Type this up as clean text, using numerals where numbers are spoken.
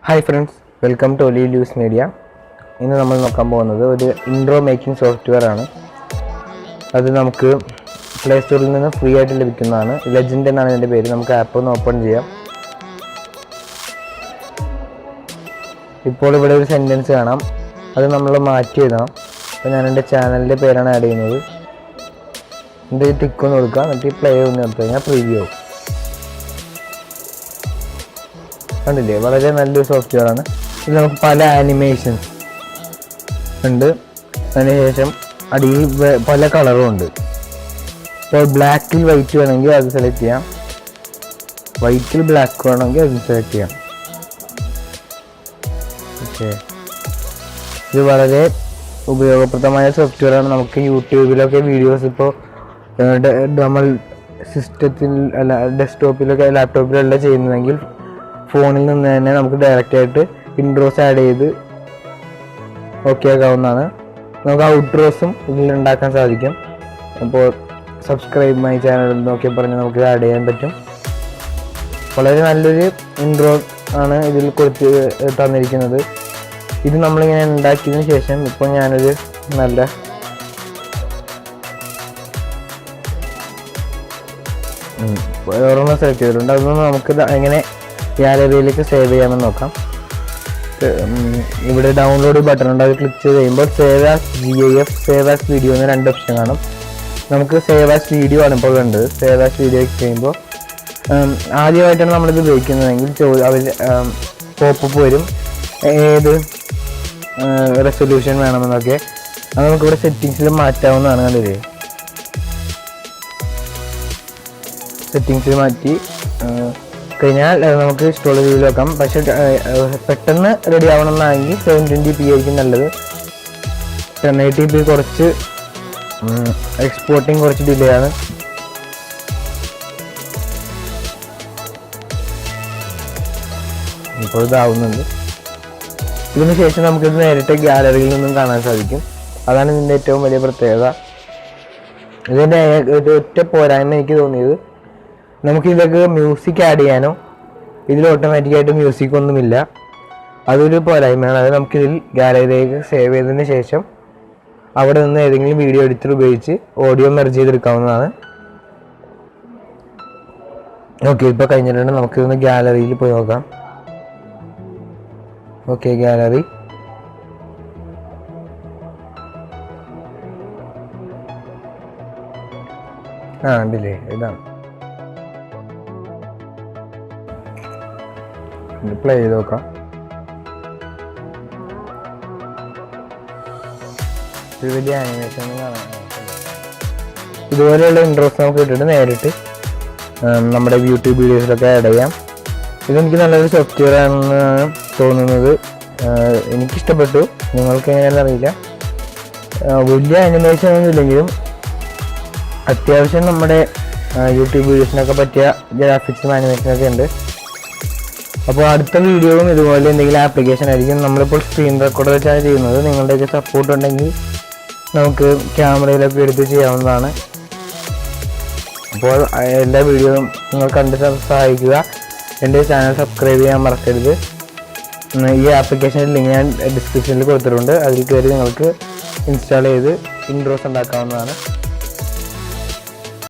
Hi friends, welcome to Oli News Media. ഇന്ന് നമ്മൾ നോക്കാൻ പോകുന്നത് ഒരു ഇൻട്രോ മേക്കിംഗ് സോഫ്റ്റ്വെയർ ആണ്. അത് നമുക്ക് പ്ലേ സ്റ്റോറിൽ നിന്ന് ഫ്രീ ആയിട്ട് ലഭിക്കുന്നതാണ്. ലെജൻഡ് എന്നാണ് ഇതിൻ്റെ പേര്. നമുക്ക് ആപ്പ് ഒന്ന് ഓപ്പൺ ചെയ്യാം. ഇപ്പോൾ ഇവിടെ ഒരു സെൻറ്റൻസ് കാണാം. അത് നമ്മൾ മാറ്റി എഴുതണം. അപ്പോൾ ഞാൻ എൻ്റെ ചാനലിൻ്റെ പേരാണ് ആഡ് ചെയ്യുന്നത്. ഇത് ടിക്ക് ഒന്ന് കൊടുക്കുക. എന്നിട്ട് പ്ലേ ഒന്ന് എടുത്തു കഴിഞ്ഞാൽ പ്രീവ്യൂ ആവും. കണ്ടില്ലേ, വളരെ നല്ലൊരു സോഫ്റ്റ്വെയർ ആണ്. ഇത് നമുക്ക് പല ആനിമേഷൻസ് ഉണ്ട്. അതിനുശേഷം അടിയിൽ പല കളറും ഉണ്ട്. ഇപ്പോൾ ബ്ലാക്കിൽ വൈറ്റ് വേണമെങ്കിൽ അത് സെലക്ട് ചെയ്യാം, വൈറ്റിൽ ബ്ലാക്ക് വേണമെങ്കിൽ അത് സെലക്ട് ചെയ്യാം. ഓക്കെ, ഇത് വളരെ ഉപയോഗപ്രദമായ സോഫ്റ്റ്വെയർ ആണ്. നമുക്ക് യൂട്യൂബിലൊക്കെ വീഡിയോസ് ഇപ്പോൾ നമ്മൾ സിസ്റ്റത്തിൽ അല്ല ഡെസ്ക്ടോപ്പിലൊക്കെ ലാപ്ടോപ്പിലല്ല ചെയ്യുന്നതെങ്കിൽ ഫോണിൽ നിന്ന് തന്നെ നമുക്ക് ഡയറക്റ്റായിട്ട് ഇൻട്രോസ് ആഡ് ചെയ്ത് ഓക്കെ ആക്കാവുന്നതാണ്. നമുക്ക് ഔട്ട്രോസും ഇതിൽ ഉണ്ടാക്കാൻ സാധിക്കും. അപ്പോൾ സബ്സ്ക്രൈബ് മൈ ചാനൽ എന്നൊക്കെ പറഞ്ഞ് നമുക്ക് ആഡ് ചെയ്യാൻ പറ്റും. വളരെ നല്ലൊരു ഇൻട്രോ ആണ് ഇതിൽ കൊടുത്ത് തന്നിരിക്കുന്നത്. ഇത് നമ്മളിങ്ങനെ ഉണ്ടാക്കിയതിന് ശേഷം ഇപ്പോൾ ഞാനൊരു നല്ല ഓരോന്ന് സെലക്ട് ചെയ്തിട്ടുണ്ട്. അതൊന്നും നമുക്ക് എങ്ങനെ ഗാലറിയിലേക്ക് സേവ് ചെയ്യാമെന്ന് നോക്കാം. ഇവിടെ ഡൗൺലോഡ് ബട്ടൺ ഉണ്ട്. അത് ക്ലിക്ക് ചെയ്ത് കഴിയുമ്പോൾ save as GIF, save as video എന്ന രണ്ട് ഓപ്ഷൻ കാണും. നമുക്ക് സേവ് ആസ് വീഡിയോ ആണ് ഇപ്പോൾ കണ്ടത്. സേവ് ആസ് വീഡിയോ ക്ലിക്ക് ചെയ്യുമ്പോൾ ആദ്യമായിട്ടാണ് നമ്മളിത് ഉപയോഗിക്കുന്നതെങ്കിൽ അവർ പോപ്പപ്പ് വരും, ഏത് റെസൊല്യൂഷൻ വേണമെന്നൊക്കെ. അത് നമുക്കിവിടെ സെറ്റിങ്സിൽ മാറ്റാവുന്നതാണ്. കണ്ടില്ലേ, സെറ്റിങ്സിൽ മാറ്റി കഴിഞ്ഞാൽ നമുക്ക് ഇഷ്ടമുള്ള രീതിയിൽ വെക്കാം. പക്ഷെ പെട്ടെന്ന് റെഡി ആവണമെന്നാണെങ്കിൽ 720p ആയിരിക്കും നല്ലത്. 1080p കുറച്ച് എക്സ്പോർട്ടിങ് കുറച്ച് ഡിലേ ആണ്. ഇപ്പോൾ ഇതാവുന്നുണ്ട്. ഇതിന് ശേഷം നമുക്കിത് നേരിട്ട് ഗാലറിയിൽ നിന്നും കാണാൻ സാധിക്കും. അതാണ് ഇതിൻ്റെ ഏറ്റവും വലിയ പ്രത്യേകത. ഇതിൻ്റെ ഒറ്റ പോരായ്മ എനിക്ക് തോന്നിയത്, നമുക്ക് ഇതിലേക്ക് മ്യൂസിക് ആഡ് ചെയ്യാനോ ഇതിൽ ഓട്ടോമാറ്റിക്കായിട്ട് മ്യൂസിക് ഒന്നുമില്ല. അതൊരു പോരായ്മയാണ്. അത് നമുക്കിതിൽ ഗാലറിയിലേക്ക് സേവ് ചെയ്തതിന് ശേഷം അവിടെ നിന്ന് ഏതെങ്കിലും വീഡിയോ എഡിറ്റർ ഉപയോഗിച്ച് ഓഡിയോ മെർജ് ചെയ്തെടുക്കാവുന്നതാണ്. ഓക്കെ, ഇപ്പോൾ കഴിഞ്ഞിട്ടുണ്ട്. നമുക്കിതൊന്ന് ഗാലറിയിൽ പോയി നോക്കാം. Okay, gallery. ഉണ്ടല്ലേ, ഇതാണ്. പ്ലേ ചെയ്ത് നോക്കാം. വലിയ ആനിമേഷൻ ഒന്നും കാണാൻ. ഇതുപോലെയുള്ള ഇൻട്രോസ് നമുക്ക് ഇട്ടിട്ട് നേരിട്ട് നമ്മുടെ യൂട്യൂബ് വീഡിയോസിലൊക്കെ ആഡ് ചെയ്യാം. ഇതെനിക്ക് നല്ലൊരു സോഫ്റ്റ്വെയർ ആണെന്നാണ് തോന്നുന്നത്. എനിക്കിഷ്ടപ്പെട്ടു. നിങ്ങൾക്ക് എങ്ങനെയാണെന്ന് അറിയില്ല. വലിയ ആനിമേഷൻ ഒന്നും ഇല്ലെങ്കിലും അത്യാവശ്യം നമ്മുടെ യൂട്യൂബ് വീഡിയോസിനൊക്കെ പറ്റിയ ഗ്രാഫിക്സും ആനിമേഷനൊക്കെ ഉണ്ട്. അപ്പോൾ അടുത്ത വീഡിയോയും ഇതുപോലെ എന്തെങ്കിലും ആപ്ലിക്കേഷൻ ആയിരിക്കും. നമ്മളിപ്പോൾ സ്ക്രീൻ റെക്കോർഡർ വെച്ചാണ് ചെയ്യുന്നത്. നിങ്ങളുടെയൊക്കെ സപ്പോർട്ട് ഉണ്ടെങ്കിൽ നമുക്ക് ക്യാമറയിലൊക്കെ എടുത്ത് ചെയ്യാവുന്നതാണ്. അപ്പോൾ എല്ലാ വീഡിയോയും നിങ്ങൾ കണ്ട് സഹായിക്കുക. എൻ്റെ ചാനൽ സബ്സ്ക്രൈബ് ചെയ്യാൻ മറക്കരുത്. ഈ ആപ്ലിക്കേഷൻ്റെ ലിങ്ക് ഞാൻ ഡിസ്ക്രിപ്ഷനിൽ കൊടുത്തിട്ടുണ്ട്. അതിൽ കയറി നിങ്ങൾക്ക് ഇൻസ്റ്റാൾ ചെയ്ത് ഇൻട്രോസ് ഉണ്ടാക്കാവുന്നതാണ്.